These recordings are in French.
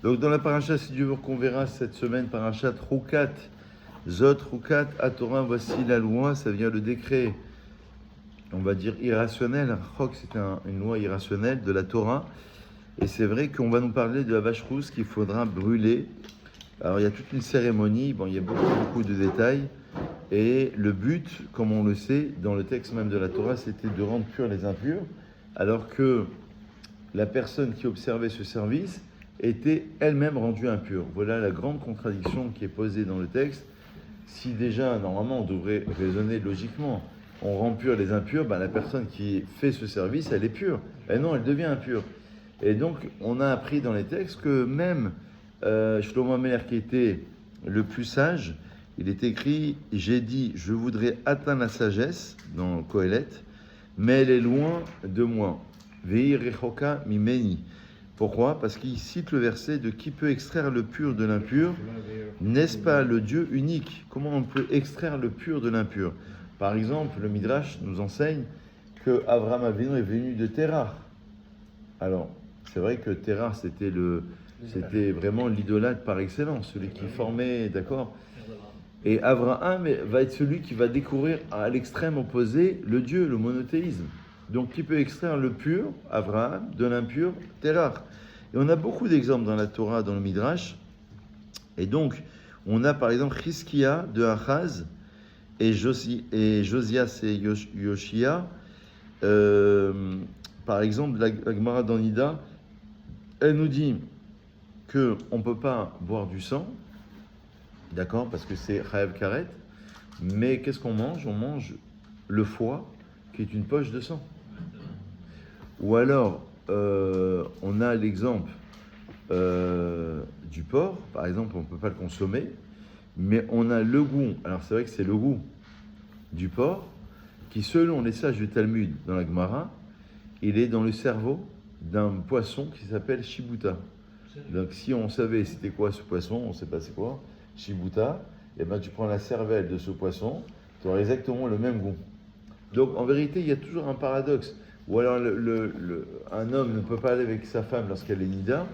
Donc dans la paracha, si Dieu veut qu'on verra cette semaine, parachat Rukat, Zot Rukat, Torah, voici la loi, ça vient le décret, on va dire irrationnel. Chok, c'est une loi irrationnelle de la Torah. Et c'est vrai qu'on va nous parler de la vache rousse qu'il faudra brûler. Alors il y a toute une cérémonie, bon, il y a beaucoup de détails. Et le but, comme on le sait, dans le texte même de la Torah, c'était de rendre purs les impurs, alors que la personne qui observait ce service était elle-même rendue impure. Voilà la grande contradiction qui est posée dans le texte. Si déjà, normalement, on devrait raisonner logiquement, on rend pur les impurs, la personne qui fait ce service, elle est pure. Et non, elle devient impure. Et donc, on a appris dans les textes que même Shlomo Amelech, qui était le plus sage, il est écrit « J'ai dit, je voudrais atteindre la sagesse » dans Kohelet, mais elle est loin de moi. « Vehi rechoka mimeni » Pourquoi ? Parce qu'il cite le verset de « Qui peut extraire le pur de l'impur ? N'est-ce pas le Dieu unique ?» Comment on peut extraire le pur de l'impur ? Par exemple, le Midrash nous enseigne que Avraham Avinu est venu de Terah. Alors, c'est vrai que Terah, c'était vraiment l'idolâtre par excellence, celui qui formait, d'accord ? Et Abraham va être celui qui va découvrir à l'extrême opposé le Dieu, le monothéisme. Donc, qui peut extraire le pur, Abraham, de l'impur, Terah. Et on a beaucoup d'exemples dans la Torah, dans le Midrash. Et donc, on a par exemple Chizkia de Achaz et Josias et Yoshia. Par exemple, la Gemara dans Nida, elle nous dit qu'on ne peut pas boire du sang, d'accord, parce que c'est Chayav Karet, mais qu'est-ce qu'on mange ? On mange le foie, qui est une poche de sang. Ou alors, on a l'exemple du porc, par exemple, on ne peut pas le consommer, mais on a le goût, alors c'est vrai que c'est le goût du porc, qui selon les sages du Talmud dans la Gemara, il est dans le cerveau d'un poisson qui s'appelle Shibuta. Donc si on savait c'était quoi ce poisson, on ne sait pas c'est quoi, Shibuta, et tu prends la cervelle de ce poisson, tu auras exactement le même goût. Donc en vérité, il y a toujours un paradoxe. Ou alors un homme ne peut pas aller avec sa femme lorsqu'elle est nida,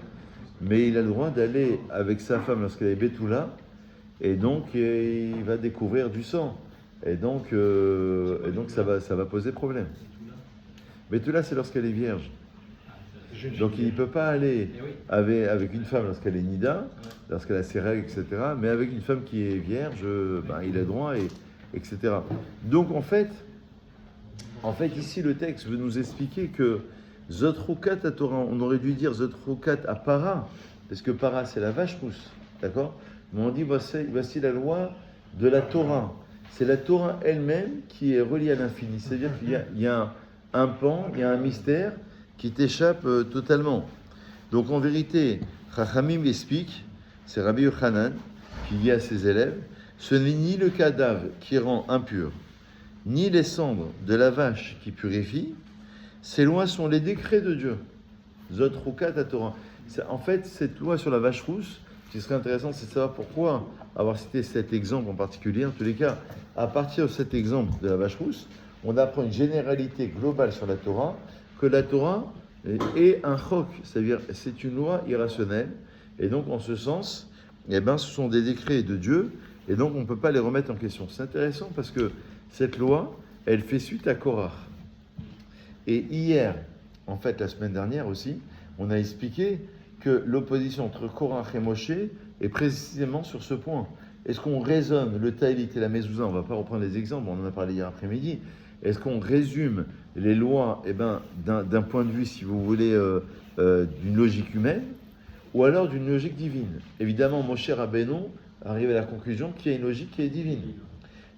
mais il a le droit d'aller avec sa femme lorsqu'elle est betula, et donc il va découvrir du sang. Et donc ça va poser problème. Betula, c'est lorsqu'elle est vierge. Donc il ne peut pas aller avec une femme lorsqu'elle est nida, lorsqu'elle a ses règles, etc. Mais avec une femme qui est vierge, il a droit, etc. Donc en fait, ici le texte veut nous expliquer que Zot Rukat à Torah, on aurait dû dire Zot Rukat à Para, parce que Para c'est la vache rousse, d'accord ? Mais on dit voici la loi de la Torah. C'est la Torah elle-même qui est reliée à l'infini. C'est-à-dire qu'il y a un pan, il y a un mystère qui t'échappe totalement. Donc en vérité, Chachamim explique, c'est Rabbi Yochanan qui dit à ses élèves, ce n'est ni le cadavre qui rend impur, ni les cendres de la vache qui purifient, ces lois sont les décrets de Dieu. Zot Rukat à Torah. En fait, cette loi sur la vache rousse, ce qui serait intéressant, c'est de savoir pourquoi avoir cité cet exemple en particulier. En tous les cas, à partir de cet exemple de la vache rousse, on apprend une généralité globale sur la Torah, que la Torah est un chok, c'est-à-dire c'est une loi irrationnelle, et donc en ce sens, ce sont des décrets de Dieu, et donc on ne peut pas les remettre en question. C'est intéressant parce que cette loi, elle fait suite à Korach. Et hier, en fait la semaine dernière aussi, on a expliqué que l'opposition entre Korach et Moshe est précisément sur ce point. Est-ce qu'on raisonne le Taïlit et la Mezouza, on ne va pas reprendre les exemples, on en a parlé hier après-midi, est-ce qu'on résume les lois d'un point de vue, si vous voulez, d'une logique humaine, ou alors d'une logique divine ? Évidemment, Moshe Rabbeinu arrive à la conclusion qu'il y a une logique qui est divine.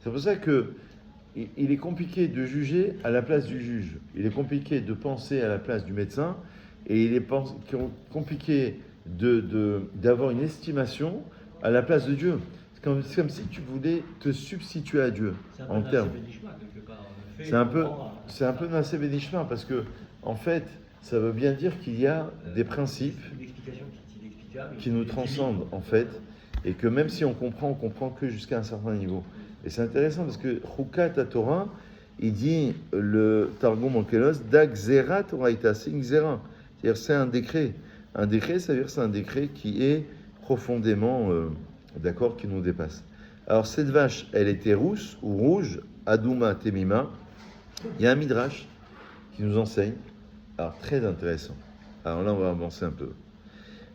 C'est pour ça qu'il est compliqué de juger à la place du juge. Il est compliqué de penser à la place du médecin, et il est compliqué d'avoir une estimation à la place de Dieu. C'est comme si tu voulais te substituer à Dieu en termes. C'est un peu Nassé Benishma parce que, en fait, ça veut bien dire qu'il y a des principes qui nous transcendent, en fait, et que même si on comprend que jusqu'à un certain niveau. Et c'est intéressant parce que Rukat à Torah, il dit le Targum en Kélos, Dag Zera Toraita, c'est une Zera. C'est-à-dire, c'est un décret. Un décret, ça veut dire que c'est un décret qui est profondément, d'accord, qui nous dépasse. Alors cette vache, elle était rousse ou rouge, Adouma Temima. Il y a un midrash qui nous enseigne, alors très intéressant. Alors là, on va avancer un peu.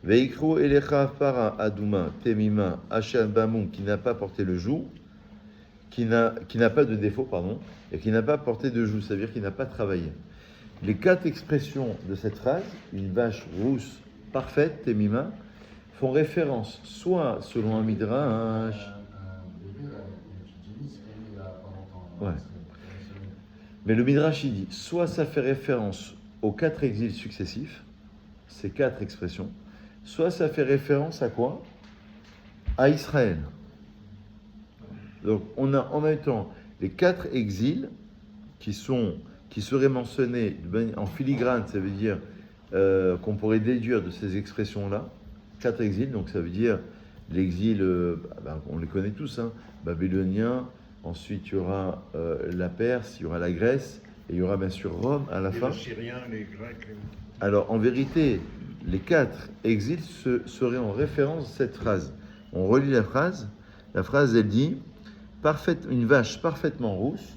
Veikro Elecha Para Adouma Temima Asher Bamoun, qui n'a pas porté le joug, qui n'a pas de défaut, pardon, et qui n'a pas porté de joug, c'est-à-dire qu'il n'a pas travaillé. Les 4 expressions de cette phrase, une vache rousse parfaite, Temima, font référence soit selon un midrash. Ouais. Mais le midrash il dit, soit ça fait référence aux 4 exils successifs, ces 4 expressions, soit ça fait référence à quoi? À Israël. Donc on a en même temps les 4 exils qui seraient mentionnés en filigrane, ça veut dire qu'on pourrait déduire de ces expressions-là, 4 exils, donc ça veut dire l'exil, on les connaît tous, hein, babylonien, ensuite il y aura la Perse, il y aura la Grèce, et il y aura bien sûr Rome à la fin. Les Syriens, les Grecs. Alors en vérité, les 4 exils seraient en référence à cette phrase. On relit la phrase elle dit une vache parfaitement rousse,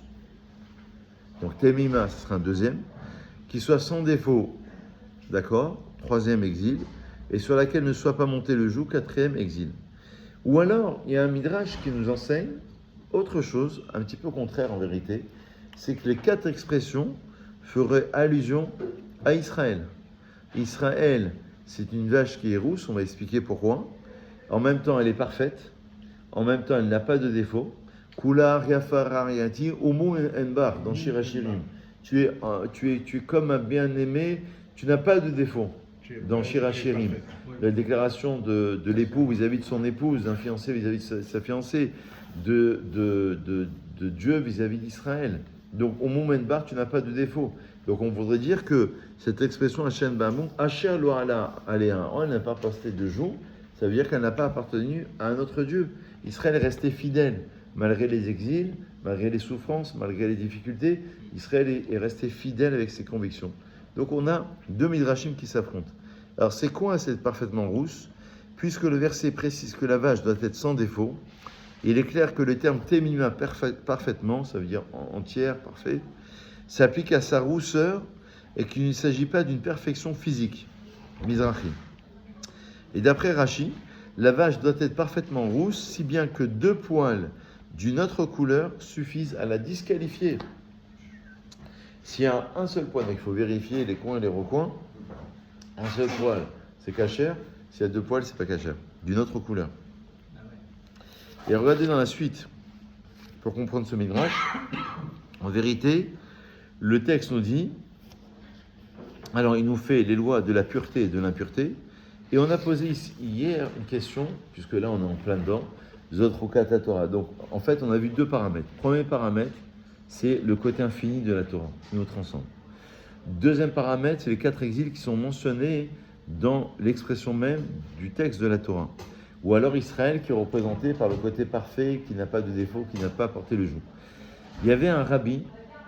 donc Temima, ce sera un deuxième, qui soit sans défaut, d'accord, 3e exil, et sur laquelle ne soit pas monté le joug, 4e exil. Ou alors, il y a un midrash qui nous enseigne autre chose, un petit peu contraire en vérité, c'est que les 4 expressions feraient allusion à Israël. Israël, c'est une vache qui est rousse, on va expliquer pourquoi. En même temps, elle est parfaite, en même temps, elle n'a pas de défaut. Kula Yafar Ariati Umu Enbar dans Shirachirim. Tu es comme un bien-aimé, tu n'as pas de défaut. Dans Shirachirim, la déclaration de l'époux vis-à-vis de son épouse, d'un fiancé vis-à-vis de sa fiancée, de Dieu vis-à-vis d'Israël. Donc, au moment Enbar, tu n'as pas de défaut. Donc, on voudrait dire que cette expression Hachem Bamon, Hacher lo ala aléa, elle n'a pas posté de jour, ça veut dire qu'elle n'a pas appartenu à un autre Dieu. Israël est resté fidèle. Malgré les exils, malgré les souffrances, malgré les difficultés, Israël est resté fidèle avec ses convictions. Donc on a 2 midrashim qui s'affrontent. Alors c'est quoi cette parfaitement rousse? Puisque le verset précise que la vache doit être sans défaut, il est clair que le terme temima parfaitement, ça veut dire entière, parfait, s'applique à sa rousseur et qu'il ne s'agit pas d'une perfection physique, mizrahi. Et d'après Rashi, la vache doit être parfaitement rousse, si bien que 2 poils d'une autre couleur suffisent à la disqualifier. S'il y a un seul poil, il faut vérifier les coins et les recoins, un seul poil, c'est cachère. S'il y a 2 poils, c'est pas cachère, d'une autre couleur. Et regardez dans la suite, pour comprendre ce midrash, en vérité, le texte nous dit, alors il nous fait les lois de la pureté et de l'impureté, et on a posé hier une question, puisque là on est en plein dedans, Zotrokata Torah. Donc en fait on a vu 2 paramètres. Premier paramètre, c'est le côté infini de la Torah, qui nous transcende. Deuxième paramètre, c'est les 4 exils qui sont mentionnés dans l'expression même du texte de la Torah. Ou alors Israël qui est représenté par le côté parfait, qui n'a pas de défaut, qui n'a pas porté le joug. Il y avait un rabbi,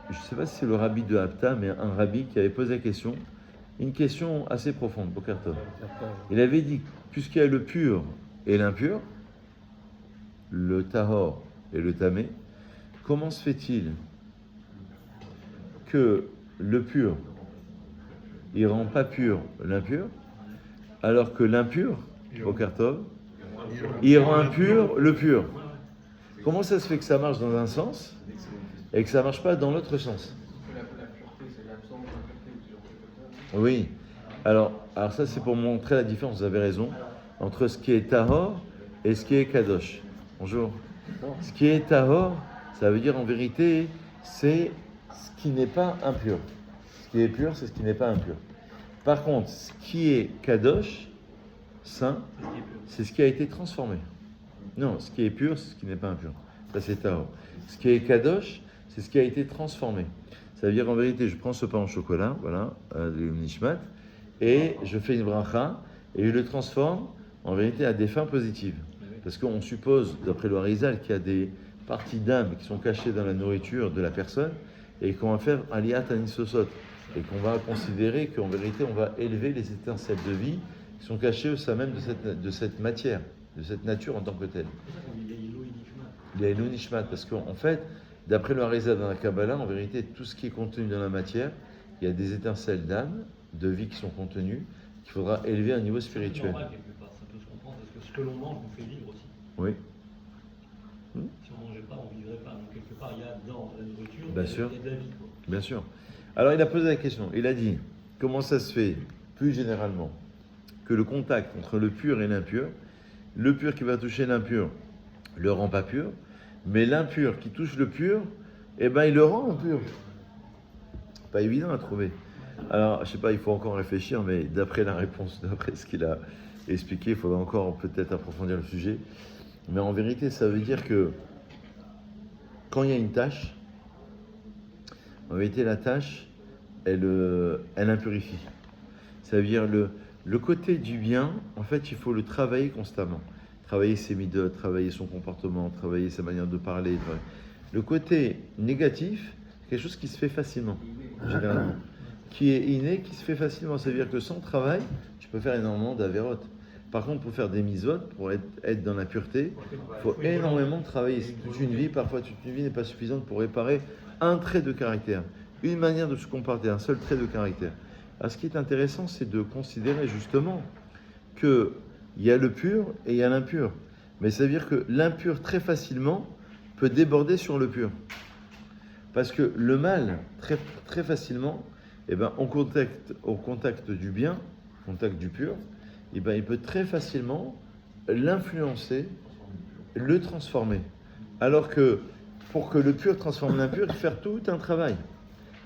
je ne sais pas si c'est le rabbi de Hapta, mais un rabbi qui avait posé la question, une question assez profonde, Boker Tov. Il avait dit, puisqu'il y a le pur et l'impur, le tahor et le tamé, comment se fait-il que le pur, il rend pas pur l'impur, alors que l'impur, Boker Tov, il rend impur le pur? Comment ça se fait que ça marche dans un sens et que ça ne marche pas dans l'autre sens? Oui. Alors ça c'est pour montrer la différence, vous avez raison, entre ce qui est tahor et ce qui est kadosh. Bonjour. Ce qui est tahor, ça veut dire en vérité, c'est ce qui n'est pas impur. Ce qui est pur, c'est ce qui n'est pas impur. Par contre, ce qui est kadosh, saint, c'est ce qui a été transformé. Non, ce qui est pur, c'est ce qui n'est pas impur. Ça c'est tahor. Ce qui est kadosh, c'est ce qui a été transformé. Ça veut dire en vérité, je prends ce pain au chocolat, voilà, le nishmat, et je fais une bracha, et je le transforme en vérité à des fins positives. Parce qu'on suppose, d'après le Harizal, qu'il y a des parties d'âme qui sont cachées dans la nourriture de la personne, et qu'on va faire aliyat anisosot, et qu'on va considérer qu'en vérité, on va élever les étincelles de vie qui sont cachés au sein même de cette matière, de cette nature en tant que telle. C'est pour ça qu'on dit Leilou Nishmat. Les Leilou Nishmat, parce qu'en fait, d'après le Harizal dans la Kabbalah, en vérité, tout ce qui est contenu dans la matière, il y a des étincelles d'âme, de vie qui sont contenues, qu'il faudra élever à un niveau spirituel. C'est normal quelque part, ça peut se comprendre, parce que ce que l'on mange nous fait vivre aussi. Oui. Si on ne mangeait pas, on ne vivrait pas. Donc quelque part, il y a dans la nourriture, Bien il y a sûr. de la vie. Quoi. Bien sûr. Alors il a posé la question, il a dit, comment ça se fait, plus généralement, que le contact entre le pur et l'impur, le pur qui va toucher l'impur le rend pas pur, mais l'impur qui touche le pur, eh ben il le rend impur. Pas évident à trouver. Alors, je sais pas, il faut encore réfléchir, mais d'après la réponse, d'après ce qu'il a expliqué, il faudra encore peut-être approfondir le sujet. Mais en vérité, ça veut dire que quand il y a une tâche, en vérité, la tâche, elle impurifie. Ça veut dire le côté du bien, en fait, il faut le travailler constamment. Travailler ses midotes, travailler son comportement, travailler sa manière de parler. Le côté négatif, c'est quelque chose qui se fait facilement, généralement. Qui est inné, qui se fait facilement. Ça veut dire que sans travail, tu peux faire énormément d'avérotes. Par contre, pour faire des misotes, pour être dans la pureté, il faut énormément travailler. C'est toute une vie, parfois toute une vie n'est pas suffisante pour réparer un trait de caractère, une manière de se comporter, un seul trait de caractère. Alors, ce qui est intéressant, c'est de considérer justement qu'il y a le pur et il y a l'impur. Mais ça veut dire que l'impur, très facilement, peut déborder sur le pur. Parce que le mal, très, très facilement, eh ben, au contact du bien, au contact du pur, eh ben, il peut très facilement l'influencer, le transformer. Alors que pour que le pur transforme l'impur, il faut faire tout un travail.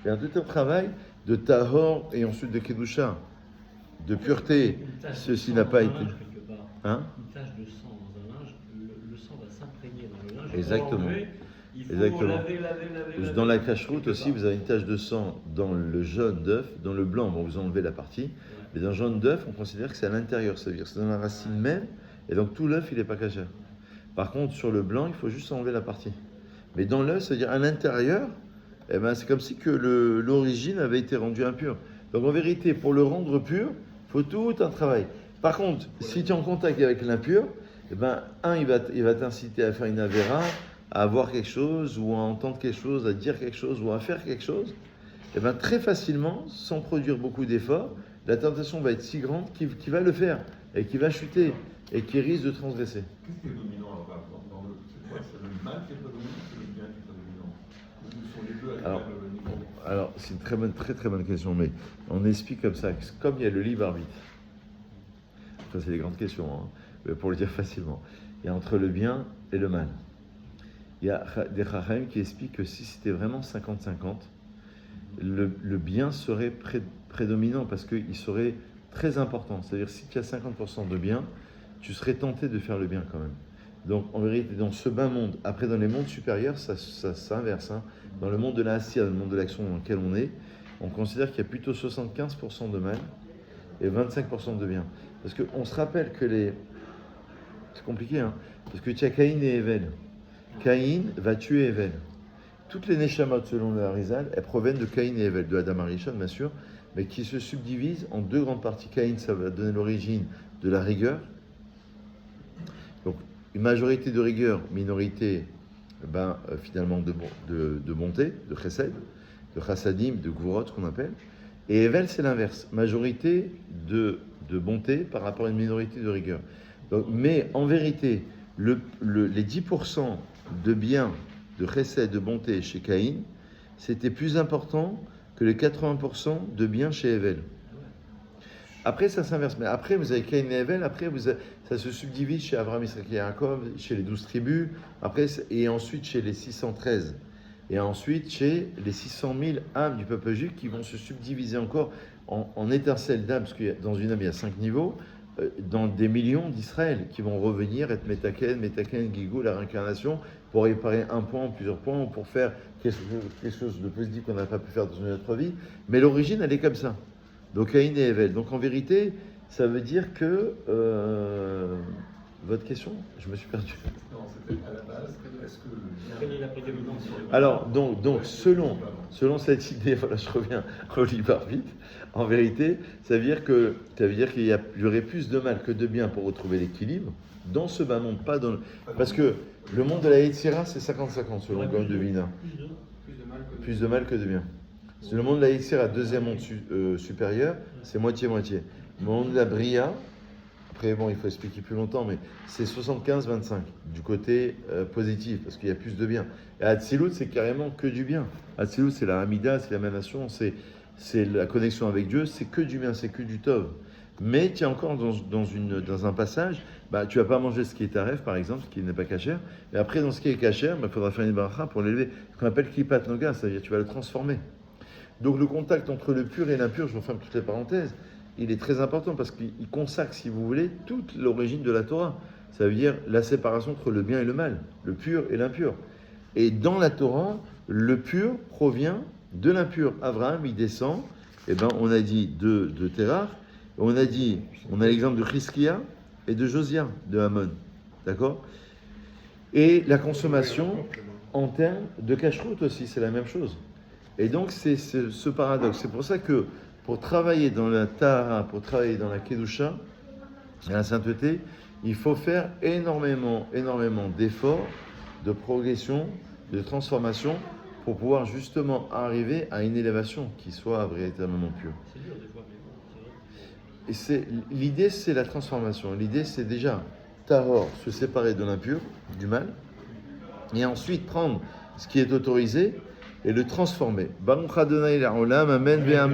Faire tout un travail de tahor et ensuite de kedusha, de pureté. Ceci n'a pas été... Hein? Une tache de sang dans un linge, le sang va s'imprégner dans le linge. Exactement. Il faut Exactement. laver. Dans la cache-route aussi, vous avez une tache de sang dans le jaune d'œuf, dans le blanc, bon, vous enlevez la partie, mais dans le jaune d'œuf, on considère que c'est à l'intérieur, ça veut dire que c'est dans la racine même, et donc tout l'œuf, il n'est pas caché. Par contre, sur le blanc, il faut juste enlever la partie. Mais dans l'œuf, c'est-à-dire à l'intérieur, eh ben, c'est comme si que l'origine avait été rendue impure. Donc en vérité, pour le rendre pur, il faut tout un travail. Par contre, si tu es en contact avec l'impur, eh ben, il va t'inciter à faire une avéra, à avoir quelque chose, ou à entendre quelque chose, à dire quelque chose, ou à faire quelque chose. Et bien très facilement, sans produire beaucoup d'efforts, la tentation va être si grande qu'il va le faire, et qu'il va chuter, et qu'il risque de transgresser. Qu'est-ce qui est dominant c'est le mal qui est dominant, c'est le bien qui est dominant? Ou sont les deux à le niveau? Alors, c'est une très très bonne question, mais on explique comme ça, comme il y a le libre arbitre. Ça, c'est des grandes questions, hein, mais pour le dire facilement. Il y a entre le bien et le mal. Il y a des Chachamim qui expliquent que si c'était vraiment 50-50, le bien serait prédominant parce qu'il serait très important. C'est-à-dire si tu as 50% de bien, tu serais tenté de faire le bien quand même. Donc en vérité, dans ce bas monde, après dans les mondes supérieurs, ça s'inverse. Hein. Dans le monde de la Asiya, dans le monde de l'action dans lequel on est, on considère qu'il y a plutôt 75% de mal et 25% de bien. Parce qu'on se rappelle que c'est compliqué, hein, parce que tu as Caïn et Evel. Caïn va tuer Evel. Toutes les Neshamot, selon le Harizal, elles proviennent de Caïn et Evel, de Adam Arishon, bien sûr, mais qui se subdivisent en deux grandes parties. Caïn, ça va donner l'origine de la rigueur. Donc, une majorité de rigueur, minorité, finalement, de bonté, de chesed, de chassadim, de gourot, qu'on appelle. Et Evel, c'est l'inverse. Majorité de bonté par rapport à une minorité de rigueur. Donc, mais en vérité, les 10% de bien, de chesed, de bonté chez Caïn, c'était plus important que les 80% de bien chez Evel. Après, ça s'inverse. Mais après, vous avez Caïn et Evel. Après, ça se subdivise chez Abraham, Israël et Yaakov, chez les 12 tribus. Après, et ensuite chez les 613. Et ensuite chez les 600 000 âmes du peuple juif qui vont se subdiviser encore en étincelles d'âmes. Parce que dans une âme, il y a 5 niveaux. Dans des millions d'Israël qui vont revenir, être Metaken, Gigou, la réincarnation, pour réparer un point, plusieurs points, ou pour faire quelque chose de positif qu'on n'a pas pu faire dans une autre vie. Mais l'origine, elle est comme ça. Donc Caïn et Evel. Donc en vérité, ça veut dire que Votre question? Je me suis perdu. Non, c'était à la base, est-ce que le bien... Quelle est la prédominance sur le Alors, donc selon cette idée, voilà, je reviens au libre arbitre, en vérité, ça veut dire qu'il y aurait plus de mal que de bien pour retrouver l'équilibre dans ce bas monde, pas dans le... Parce que le monde de la Yetzira, c'est 50-50 selon le Gaon de Vilna. Plus de mal que de bien. C'est le monde de la Yetzira, deuxième monde supérieur, c'est moitié-moitié. Le monde de la Bria, après bon, il faut expliquer plus longtemps, mais c'est 75-25 du côté positif, parce qu'il y a plus de bien. Et Hatzilut, c'est carrément que du bien. Hatzilut, c'est la Hamida, c'est l'émanation, c'est la connexion avec Dieu, c'est que du bien, c'est que du Tov. Mais tu es encore dans un passage, tu vas pas manger ce qui est taref, par exemple, ce qui n'est pas cachère. Et après, dans ce qui est cachère, il faudra faire une baracha pour l'élever. Ce qu'on appelle klipat noga, c'est-à-dire tu vas le transformer. Donc le contact entre le pur et l'impur, je referme toutes les parenthèses, il est très important parce qu'il consacre, si vous voulez, toute l'origine de la Torah. Ça veut dire la séparation entre le bien et le mal, le pur et l'impur. Et dans la Torah, le pur provient de l'impur. Abraham, il descend, on a dit de Terach, on a l'exemple de Chizkia et de Josia, de Hamon. D'accord? Et la consommation en termes de cacheroute aussi, c'est la même chose. Et donc, c'est ce paradoxe. C'est pour ça que pour travailler dans la Tahara, pour travailler dans la Kedusha, la sainteté, il faut faire énormément d'efforts, de progression, de transformation, pour pouvoir justement arriver à une élévation qui soit véritablement pure. C'est dur des fois, mais bon, c'est vrai. Et l'idée, c'est la transformation. L'idée, c'est déjà, tahor, se séparer de l'impur, du mal, et ensuite prendre ce qui est autorisé et le transformer. Baruch Adonai l'Olam, Amen, Ve'amen.